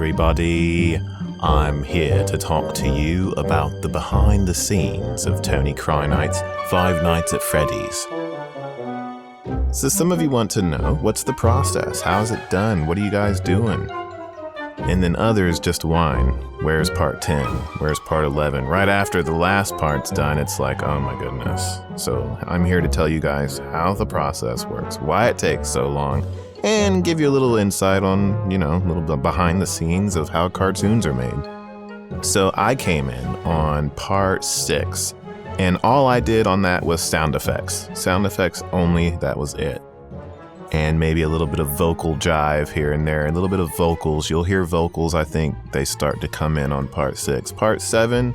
everybody. I'm here to talk to you about the behind the scenes of Tony Krynight's Five Nights at Freddy's. So some of you want to know, what's the process? How's it done? What are you guys doing? And then others just whine. Where's part 10? Where's part 11? Right after the last part's done, it's like, oh my goodness. So I'm here to tell you guys how the process works, why it takes so long, and give you a little insight on, a little bit behind the scenes of how cartoons are made. So I came in on part 6, and all I did on that was sound effects. Sound effects only, that was it. And maybe a little bit of vocal jive here and there, a little bit of vocals. You'll hear vocals, I think they start to come in on part 6. Part 7,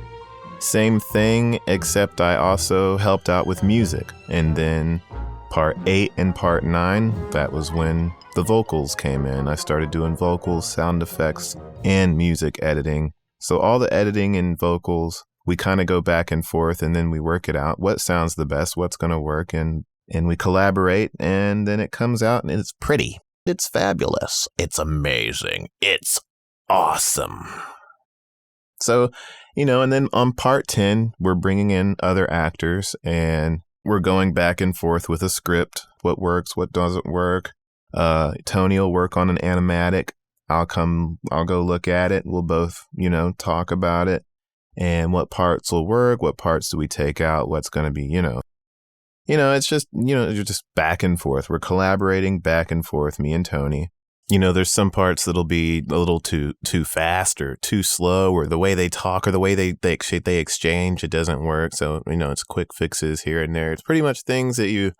same thing, except I also helped out with music. And then part 8 and part 9, that was when the vocals came in. I started doing vocals, sound effects, and music editing. So all the editing and vocals, we kind of go back and forth, and then we work it out. What sounds the best? What's going to work? And we collaborate, and then it comes out, and it's pretty. It's fabulous. It's amazing. It's awesome. So, and then on part 10, we're bringing in other actors, and we're going back and forth with a script. What works, what doesn't work. Tony will work on an animatic. I'll go look at it. We'll both, talk about it and what parts will work. What parts do we take out? What's going to be, it's just, you're just back and forth. We're collaborating back and forth, me and Tony. There's some parts that'll be a little too fast or too slow, or the way they talk or the way they exchange, it doesn't work. So, it's quick fixes here and there. It's pretty much things that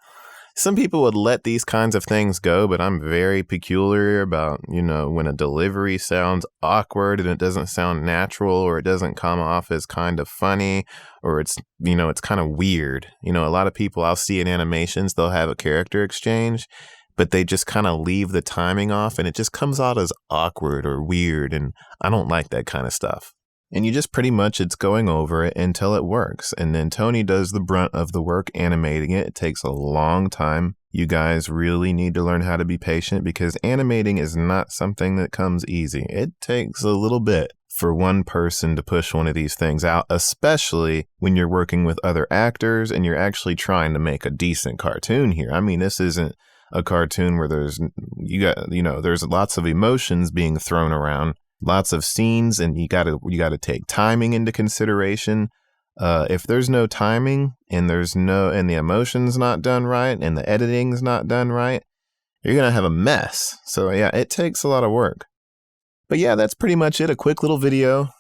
some people would let these kinds of things go, but I'm very peculiar about, when a delivery sounds awkward and it doesn't sound natural, or it doesn't come off as kind of funny, or it's kind of weird. A lot of people I'll see in animations, they'll have a character exchange, but they just kind of leave the timing off and it just comes out as awkward or weird. And I don't like that kind of stuff. And you just pretty much, it's going over it until it works. And then Tony does the brunt of the work animating it. It takes a long time. You guys really need to learn how to be patient, because animating is not something that comes easy. It takes a little bit for one person to push one of these things out, especially when you're working with other actors and you're actually trying to make a decent cartoon here. I mean, this isn't a cartoon where there's lots of emotions being thrown around. Lots of scenes, and you got to take timing into consideration. If there's no timing and the emotion's not done right and the editing's not done right, you're going to have a mess. So yeah, it takes a lot of work. But yeah, that's pretty much it. A quick little video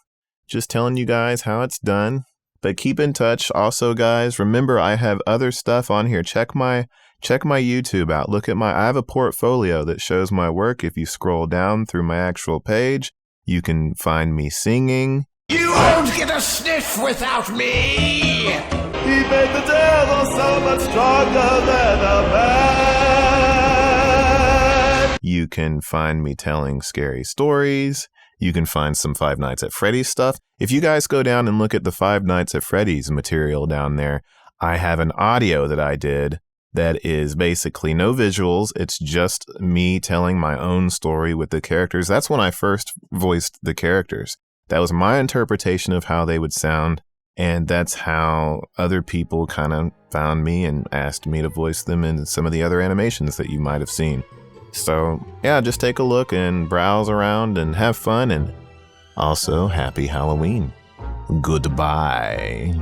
just telling you guys how it's done. But keep in touch. Also, guys, remember I have other stuff on here. Check my YouTube out. I have a portfolio that shows my work. If you scroll down through my actual page, you can find me singing. You won't get a sniff without me! He made the devil so much stronger than a man! You can find me telling scary stories. You can find some Five Nights at Freddy's stuff. If you guys go down and look at the Five Nights at Freddy's material down there, I have an audio that I did that is basically no visuals. It's just me telling my own story with the characters. That's when I first voiced the characters. That was my interpretation of how they would sound. And that's how other people kind of found me and asked me to voice them in some of the other animations that you might have seen. So yeah, just take a look and browse around and have fun. And also, happy Halloween. Goodbye.